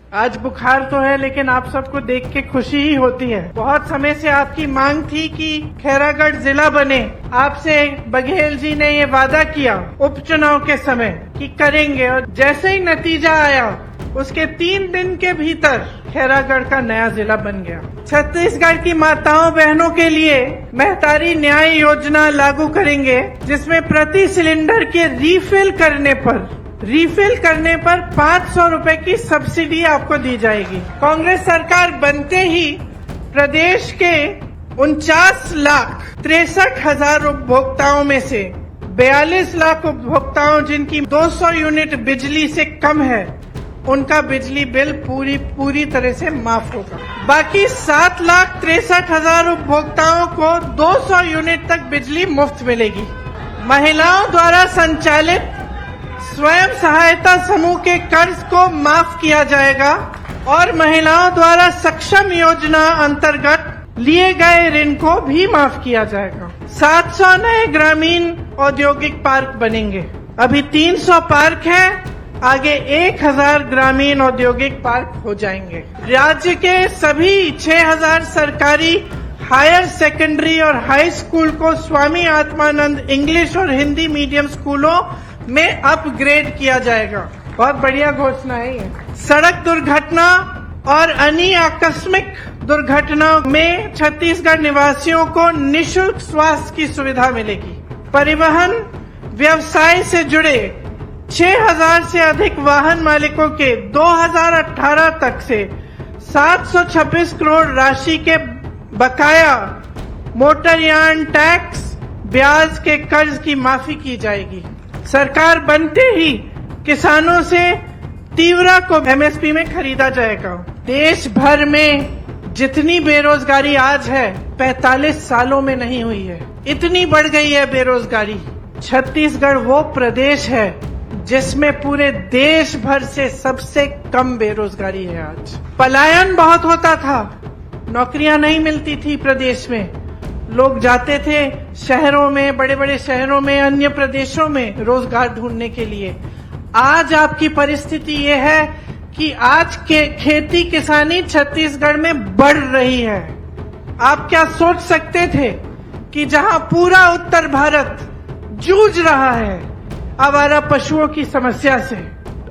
आज बुखार तो है, लेकिन आप सबको देख के खुशी ही होती है। बहुत समय से आपकी मांग थी कि खैरागढ़ जिला बने। आपसे बघेल जी ने ये वादा किया उपचुनाव के समय कि करेंगे, और जैसे ही नतीजा आया उसके 3 दिन के भीतर खैरागढ़ का नया जिला बन गया। छत्तीसगढ़ की माताओं बहनों के लिए महतारी न्याय योजना लागू करेंगे, जिसमें प्रति सिलेंडर के रिफिल करने पर 500 रुपए की सब्सिडी आपको दी जाएगी। कांग्रेस सरकार बनते ही प्रदेश के 49,63,000 उपभोक्ताओं में से 42 लाख उपभोक्ताओं जिनकी 200 यूनिट बिजली से कम है, उनका बिजली बिल पूरी तरह से माफ होगा। बाकी 7,63,000 उपभोक्ताओं को 200 यूनिट तक बिजली मुफ्त मिलेगी। महिलाओं द्वारा संचालित स्वयं सहायता समूह के कर्ज को माफ किया जाएगा और महिलाओं द्वारा सक्षम योजना अंतर्गत लिए गए ऋण को भी माफ किया जाएगा। 700 नए ग्रामीण औद्योगिक पार्क बनेंगे। अभी 300 पार्क हैं, आगे 1000 ग्रामीण औद्योगिक पार्क हो जाएंगे। राज्य के सभी 6000 सरकारी हायर सेकेंडरी और हाई स्कूल को स्वामी आत्मानंद इंग्लिश और हिंदी मीडियम स्कूलों में अपग्रेड किया जाएगा। बहुत बढ़िया घोषणा है ये। सड़क दुर्घटना और अन्य आकस्मिक दुर्घटनाओं में छत्तीसगढ़ निवासियों को निःशुल्क स्वास्थ्य की सुविधा मिलेगी। परिवहन व्यवसाय से जुड़े 6000 से अधिक वाहन मालिकों के 2018 तक से 726 करोड़ राशि के बकाया मोटरयान टैक्स ब्याज के कर्ज की माफी की जाएगी। सरकार बनते ही किसानों से तीवरा को एमएसपी में खरीदा जाएगा। देश भर में जितनी बेरोजगारी आज है 45 सालों में नहीं हुई है, इतनी बढ़ गई है बेरोजगारी। छत्तीसगढ़ वो प्रदेश है जिसमें पूरे देश भर से सबसे कम बेरोजगारी है। आज पलायन बहुत होता था, नौकरियां नहीं मिलती थी प्रदेश में, लोग जाते थे शहरों में, बड़े बड़े शहरों में, अन्य प्रदेशों में रोजगार ढूंढने के लिए। आज आपकी परिस्थिति ये है कि आज के खेती किसानी छत्तीसगढ़ में बढ़ रही है। आप क्या सोच सकते थे कि जहां पूरा उत्तर भारत जूझ रहा है आवारा पशुओं की समस्या से,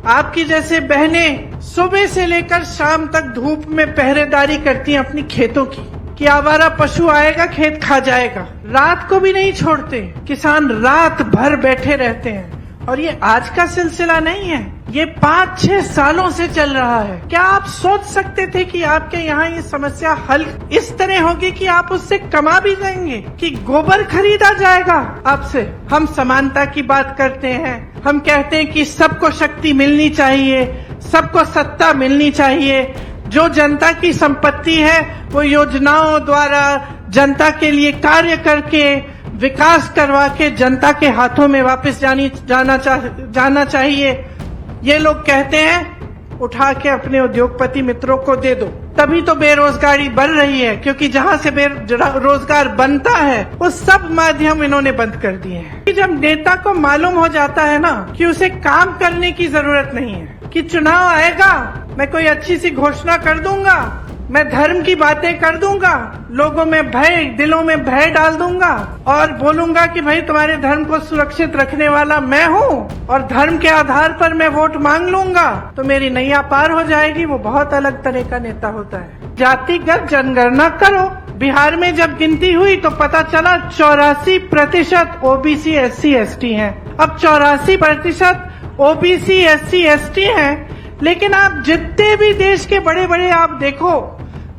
आपकी जैसे बहनें सुबह से लेकर शाम तक धूप में पहरेदारी करती हैं अपनी खेतों की, कि आवारा पशु आएगा खेत खा जाएगा, रात को भी नहीं छोड़ते, किसान रात भर बैठे रहते हैं। और ये आज का सिलसिला नहीं है, ये 5-6 सालों से चल रहा है। क्या आप सोच सकते थे कि आपके यहाँ ये समस्या हल इस तरह होगी कि आप उससे कमा भी जाएंगे, कि गोबर खरीदा जाएगा आपसे? हम समानता की बात करते हैं, हम कहते हैं कि सबको शक्ति मिलनी चाहिए, सबको सत्ता मिलनी चाहिए, जो जनता की संपत्ति है वो योजनाओं द्वारा जनता के लिए कार्य करके विकास करवा के जनता के हाथों में वापस जाना चाहिए। ये लोग कहते हैं उठा के अपने उद्योगपति मित्रों को दे दो, तभी तो बेरोजगारी बढ़ रही है, क्योंकि जहां से रोजगार बनता है वो सब माध्यम इन्होंने बंद कर दिए हैं। जब नेता को मालूम हो जाता है ना कि उसे काम करने की जरूरत नहीं है, कि चुनाव आएगा मैं कोई अच्छी सी घोषणा कर दूंगा, मैं धर्म की बातें कर दूंगा, लोगों में दिलों में भय डाल दूंगा और बोलूंगा कि भाई तुम्हारे धर्म को सुरक्षित रखने वाला मैं हूँ और धर्म के आधार पर मैं वोट मांग लूंगा तो मेरी नैया पार हो जाएगी, वो बहुत अलग तरह का नेता होता है। जातिगत जनगणना करो। बिहार में जब गिनती हुई तो पता चला 84% ओबीसी SC ST हैं। अब 84% ओबीसी SC ST हैं, लेकिन आप जितने भी देश के बड़े बड़े आप देखो,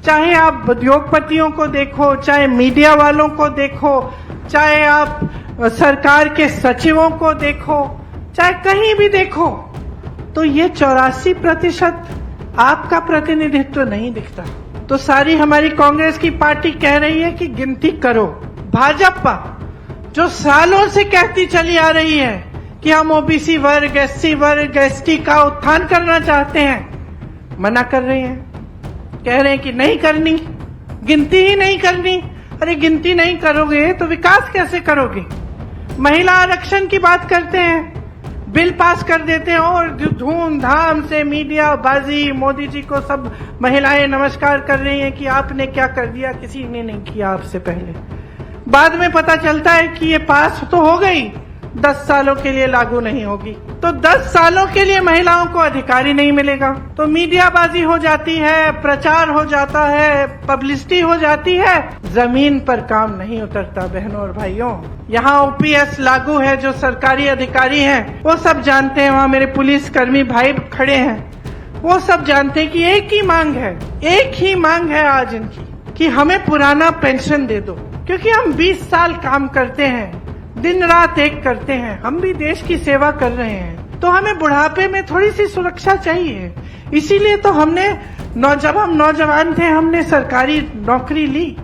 चाहे आप उद्योगपतियों को देखो, चाहे मीडिया वालों को देखो, चाहे आप सरकार के सचिवों को देखो, चाहे कहीं भी देखो, तो ये 84% आपका प्रतिनिधित्व नहीं दिखता। तो सारी हमारी कांग्रेस की पार्टी कह रही है कि गिनती करो। भाजपा जो सालों से कहती चली आ रही है कि हम ओबीसी वर्ग, SC वर्ग, ST का उत्थान करना चाहते हैं, मना कर रहे हैं, कह रहे हैं कि नहीं करनी, गिनती ही नहीं करनी। अरे गिनती नहीं करोगे तो विकास कैसे करोगे? महिला आरक्षण की बात करते हैं, बिल पास कर देते हैं और धूमधाम से मीडिया बाजी, मोदी जी को सब महिलाएं नमस्कार कर रही हैं कि आपने क्या कर दिया, किसी ने नहीं किया आपसे पहले। बाद में पता चलता है कि ये पास तो हो गई, 10 सालों के लिए लागू नहीं होगी। तो 10 सालों के लिए महिलाओं को अधिकार ही नहीं मिलेगा। तो मीडियाबाजी हो जाती है, प्रचार हो जाता है, पब्लिसिटी हो जाती है, जमीन पर काम नहीं उतरता। बहनों और भाइयों, यहाँ ओपीएस लागू है, जो सरकारी अधिकारी हैं वो सब जानते हैं, वहाँ मेरे पुलिस कर्मी भाई खड़े हैं, वो सब जानते हैं कि एक ही मांग है आज इनकी, कि हमें पुराना पेंशन दे दो। क्योंकि हम 20 साल काम करते हैं, दिन रात एक करते हैं, हम भी देश की सेवा कर रहे हैं, तो हमें बुढ़ापे में थोड़ी सी सुरक्षा चाहिए। इसीलिए तो हमने जब हम नौजवान थे हमने सरकारी नौकरी ली।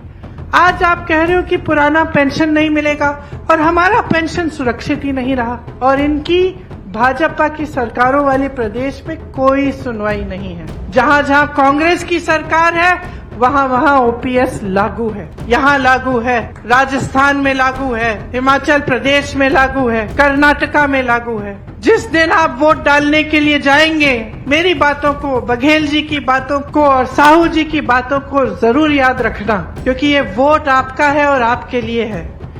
आज आप कह रहे हो कि पुराना पेंशन नहीं मिलेगा और हमारा पेंशन सुरक्षित ही नहीं रहा। और इनकी भाजपा की सरकारों वाले प्रदेश में कोई सुनवाई नहीं है। जहाँ जहाँ कांग्रेस की सरकार है वहाँ ओपीएस लागू है। यहाँ लागू है, राजस्थान में लागू है, हिमाचल प्रदेश में लागू है, कर्नाटका में लागू है। जिस दिन आप वोट डालने के लिए जाएंगे, मेरी बातों को, बघेल जी की बातों को और साहू जी की बातों को जरूर याद रखना, क्योंकि ये वोट आपका है और आपके लिए है।